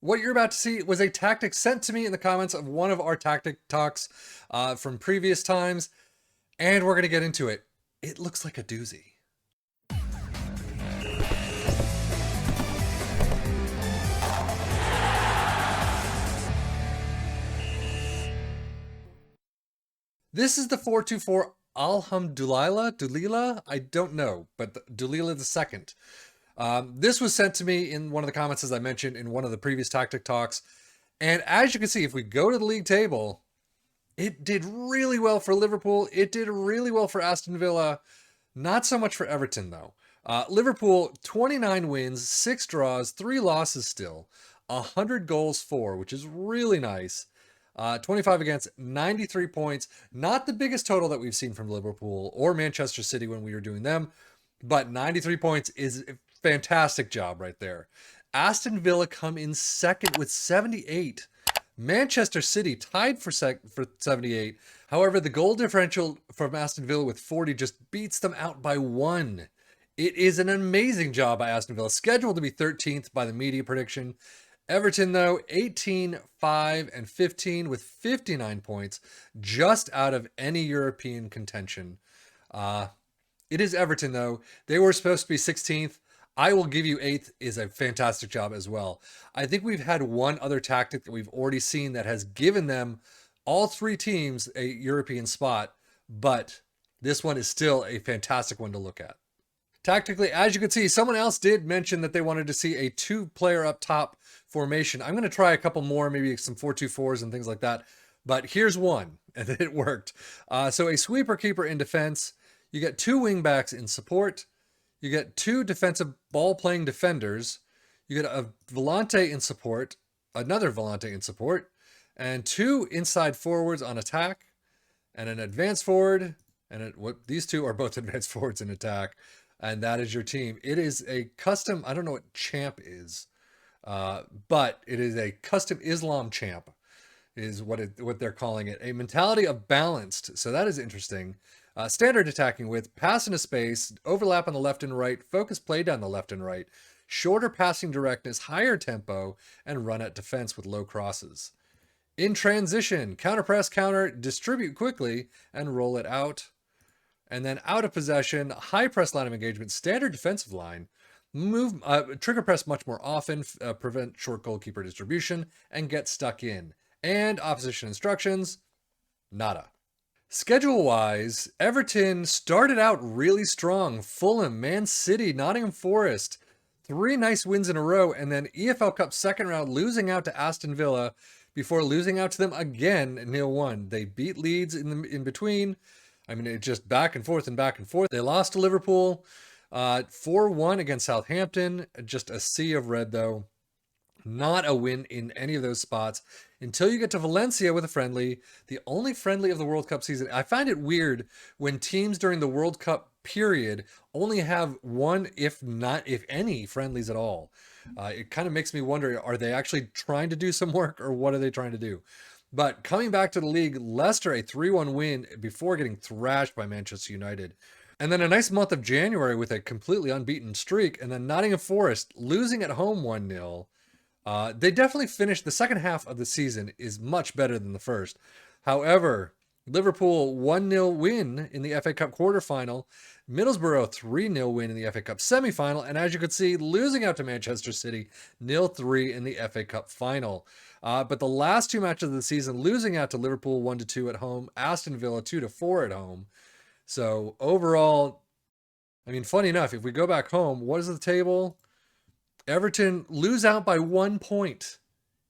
What you're about to see was a tactic sent to me in the comments of one of our tactic talks from previous times, and we're going to get into it. It looks like a doozy. This is the 424 Alhamdulillah, I don't know, but Dulila II. This was sent to me in one of the comments, as I mentioned, in one of the previous tactic talks. And as you can see, if we go to the league table, it did really well for Liverpool. It did really well for Aston Villa. Not so much for Everton, though. Liverpool, 29 wins, 6 draws, 3 losses still. 100 goals for, which is really nice. 25 against, 93 points. Not the biggest total that we've seen from Liverpool or Manchester City when we were doing them, but 93 points is a fantastic job right there. Aston Villa come in second with 78. Manchester City tied for 78. However, the goal differential from Aston Villa with 40 just beats them out by 1. It is an amazing job by Aston Villa, scheduled to be 13th by the media prediction. Everton, though, 18, 5, and 15 with 59 points, just out of any European contention. It is Everton, though. They were supposed to be 16th. I will give you 8th is a fantastic job as well. I think we've had one other tactic that we've already seen that has given them, all 3 teams, a European spot, but this one is still a fantastic one to look at. Tactically, as you can see, someone else did mention that they wanted to see a 2-player up top formation. I'm going to try a couple more, maybe some 4-2-4s and things like that. But here's one, and it worked. So a sweeper keeper in defense. You get 2 wingbacks in support. You get 2 defensive ball-playing defenders. You get a volante in support, another volante in support, and 2 inside forwards on attack, and an advanced forward. And these 2 are both advanced forwards in attack. And that is your team. It is a custom, I don't know what champ is, but it is a custom Islam champ, is what they're calling it. A mentality of balanced. So that is interesting. Standard attacking with pass into space, overlap on the left and right, focus play down the left and right, shorter passing directness, higher tempo, and run at defense with low crosses. In transition, counter press, counter, distribute quickly, and roll it out. And then out of possession, high press line of engagement, standard defensive line, move, trigger press much more often, prevent short goalkeeper distribution, and get stuck in. And opposition instructions, nada. Schedule-wise, Everton started out really strong. Fulham, Man City, Nottingham Forest, 3 nice wins in a row, and then EFL Cup second round losing out to Aston Villa before losing out to them again 0-1. They beat Leeds in between. I mean, it just back and forth and back and forth. They lost to Liverpool, 4-1 against Southampton. Just a sea of red, though. Not a win in any of those spots until you get to Valencia with a friendly, the only friendly of the World Cup season. I find it weird when teams during the World Cup period only have 1, if any, friendlies at all. It kind of makes me wonder, are they actually trying to do some work, or what are they trying to do? But coming back to the league, Leicester, a 3-1 win before getting thrashed by Manchester United. And then a nice month of January with a completely unbeaten streak. And then Nottingham Forest losing at home 1-0. They definitely finished, the second half of the season is much better than the first. However, Liverpool 1-0 win in the FA Cup quarterfinal. Middlesbrough 3-0 win in the FA Cup semifinal. And as you can see, losing out to Manchester City 0-3 in the FA Cup final. But the last 2 matches of the season, losing out to Liverpool 1-2 at home, Aston Villa 2-4 at home. So overall, I mean, funny enough, if we go back home, what is the table? Everton lose out by 1 point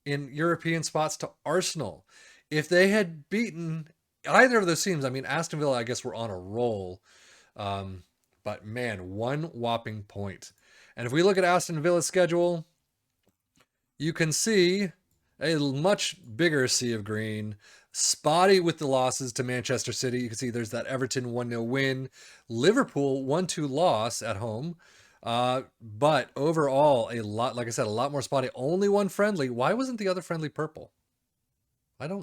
in European spots to Arsenal. If they had beaten either of those teams, I mean, Aston Villa, I guess, were on a roll. But man, 1 whopping point. And if we look at Aston Villa's schedule, you can see a much bigger sea of green. Spotty with the losses to Manchester City. You can see there's that Everton 1-0 win. Liverpool 1-2 loss at home. But overall, a lot, like I said, a lot more spotty. Only 1 friendly. Why wasn't the other friendly purple?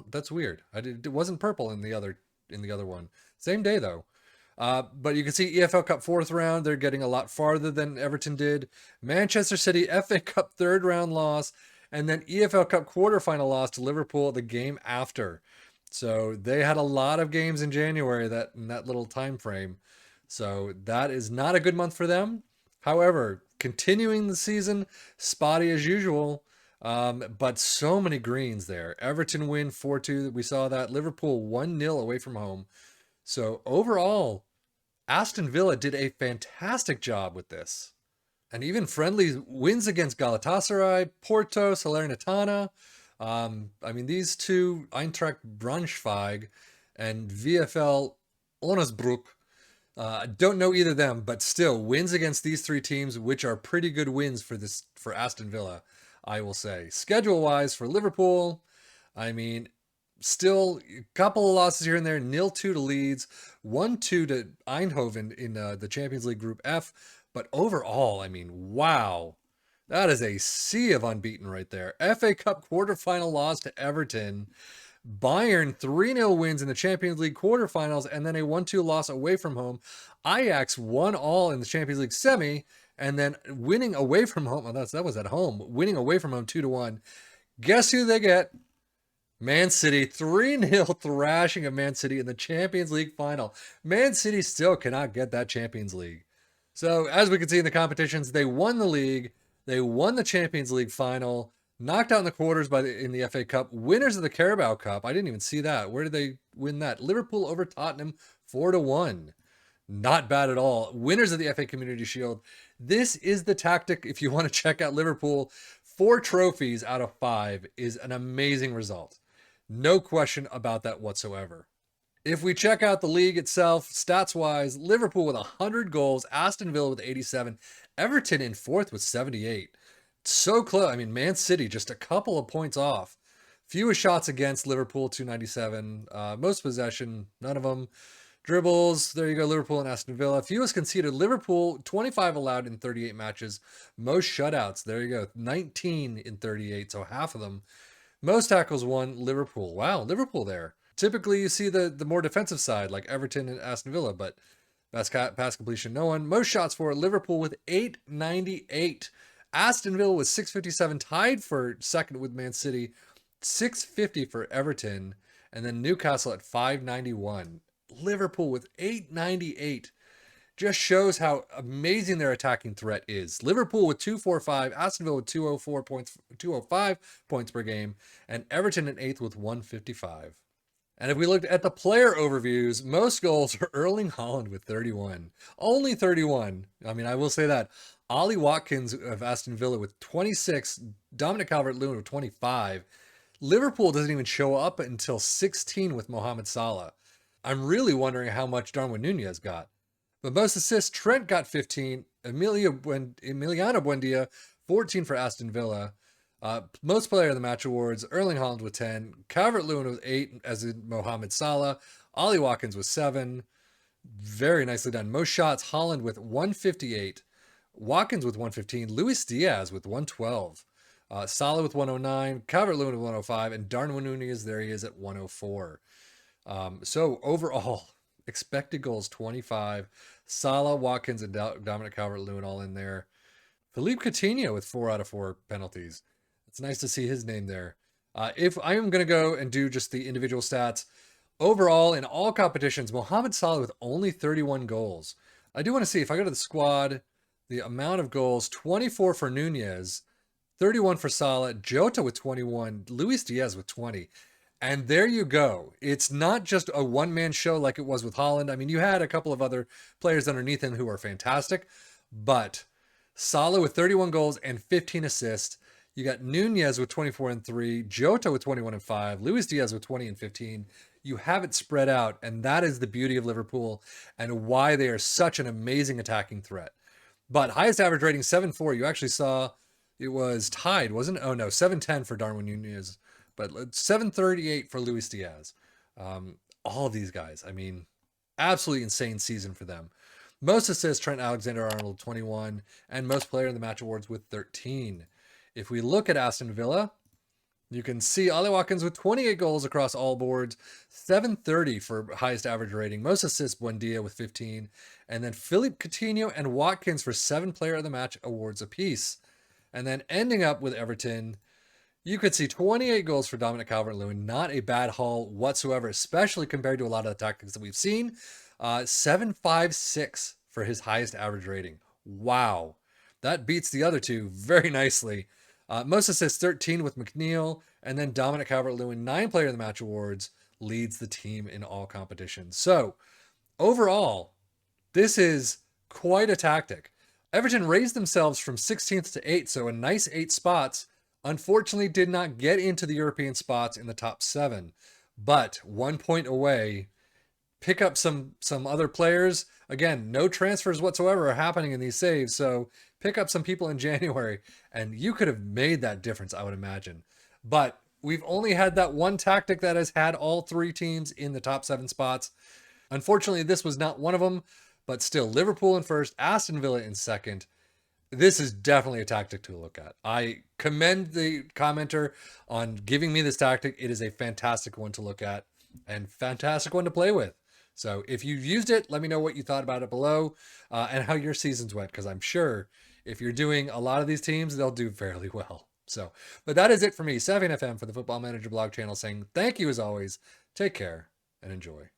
That's weird. It wasn't purple in the other one. Same day though. But you can see EFL Cup 4th round, they're getting a lot farther than Everton did. Manchester City FA Cup 3rd round loss. And then EFL Cup quarterfinal loss to Liverpool the game after. So they had a lot of games in January that in that little time frame. So that is not a good month for them. However, continuing the season, spotty as usual. But so many greens there. Everton win 4-2. We saw that. Liverpool 1-0 away from home. So overall, Aston Villa did a fantastic job with this. And even friendly wins against Galatasaray, Porto, Salernitana. I mean, these two, Eintracht Braunschweig and VfL Onnesbruck, don't know either of them, but still wins against these three teams, which are pretty good wins for Aston Villa, I will say. Schedule-wise for Liverpool, I mean, still a couple of losses here and there. 0-2 to Leeds, 1-2 to Eindhoven in the Champions League Group F. But overall, I mean, wow. That is a sea of unbeaten right there. FA Cup quarterfinal loss to Everton. Bayern 3-0 wins in the Champions League quarterfinals and then a 1-2 loss away from home. Ajax 1-all in the Champions League semi and then winning away from home. Well, that was at home. Winning away from home 2-1. Guess who they get? Man City 3-0 thrashing of Man City in the Champions League final. Man City still cannot get that Champions League. So as we can see in the competitions, they won the league. They won the Champions League final, knocked out in the quarters in the FA Cup, winners of the Carabao Cup. I didn't even see that. Where did they win that? Liverpool over Tottenham 4-1. Not bad at all. Winners of the FA Community Shield. This is the tactic if you want to check out Liverpool. 4 trophies out of 5 is an amazing result. No question about that whatsoever. If we check out the league itself, stats-wise, Liverpool with 100 goals, Aston Villa with 87, Everton in 4th with 78. So close. I mean, Man City just a couple of points off. Fewest shots against Liverpool, 297. Most possession, none of them. Dribbles, there you go, Liverpool and Aston Villa. Fewest conceded, Liverpool, 25 allowed in 38 matches. Most shutouts, there you go, 19 in 38, so half of them. Most tackles won, Liverpool. Wow, Liverpool there. Typically, you see the more defensive side, like Everton and Aston Villa, but best pass completion, no one. Most shots for Liverpool with 898. Aston Villa with 657, tied for second with Man City. 650 for Everton, and then Newcastle at 591. Liverpool with 898. Just shows how amazing their attacking threat is. Liverpool with 245, Aston Villa with 205 points per game, and Everton in 8th with 155. And if we looked at the player overviews, most goals are Erling Haaland with 31. Only 31. I mean, I will say that. Ollie Watkins of Aston Villa with 26. Dominic Calvert-Lewin with 25. Liverpool doesn't even show up until 16 with Mohamed Salah. I'm really wondering how much Darwin Nunez got. But most assists, Trent got 15. Emiliano Buendia, 14 for Aston Villa. Most player of the match awards, Erling Haaland with 10, Calvert-Lewin with 8, as in Mohamed Salah, Ollie Watkins with 7, very nicely done. Most shots, Haaland with 158, Watkins with 115, Luis Diaz with 112, Salah with 109, Calvert-Lewin with 105, and Darwin Nunez, there he is at 104. So overall, expected goals 25, Salah, Watkins, and Dominic Calvert-Lewin all in there. Philippe Coutinho with 4 out of 4 penalties. It's nice to see his name there. If I am going to go and do just the individual stats, overall in all competitions, Mohamed Salah with only 31 goals. I do want to see, if I go to the squad, the amount of goals, 24 for Nunez, 31 for Salah, Jota with 21, Luis Diaz with 20. And there you go. It's not just a one-man show like it was with Haaland. I mean, you had a couple of other players underneath him who are fantastic, but Salah with 31 goals and 15 assists. You got Nunez with 24 and 3, Jota with 21 and 5, Luis Diaz with 20 and 15. You have it spread out, and that is the beauty of Liverpool and why they are such an amazing attacking threat. But highest average rating, 7.4. You actually saw it was tied, wasn't it? Oh, no, 7.10 for Darwin Nunez, but 7.38 for Luis Diaz. All of these guys, I mean, absolutely insane season for them. Most assists, Trent Alexander-Arnold, 21, and most player in the match awards with 13. If we look at Aston Villa, you can see Ollie Watkins with 28 goals across all boards, 730 for highest average rating, most assists, Buendia with 15, and then Philippe Coutinho and Watkins for 7 player of the match awards apiece. And then ending up with Everton, You could see 28 goals for Dominic Calvert-Lewin. Not a bad haul whatsoever, especially compared to a lot of the tactics that we've seen. 7.56 for his highest average rating. Wow. That beats the other two very nicely. Most assists 13 with McNeil, and then Dominic Calvert-Lewin, 9 Player of the Match awards, leads the team in all competitions. So, overall, this is quite a tactic. Everton raised themselves from 16th to 8th, so a nice 8 spots. Unfortunately, did not get into the European spots in the top 7, but 1 point away. Pick up some other players. Again, no transfers whatsoever are happening in these saves, so pick up some people in January, and you could have made that difference, I would imagine. But we've only had that one tactic that has had all 3 teams in the top 7 spots. Unfortunately, this was not one of them, but still, Liverpool in first, Aston Villa in second. This is definitely a tactic to look at. I commend the commenter on giving me this tactic. It is a fantastic one to look at and fantastic one to play with. So if you've used it, let me know what you thought about it below and how your seasons went, because I'm sure if you're doing a lot of these teams, they'll do fairly well. So, but that is it for me, Savvy FM for the Football Manager blog channel, saying thank you as always, take care, and enjoy.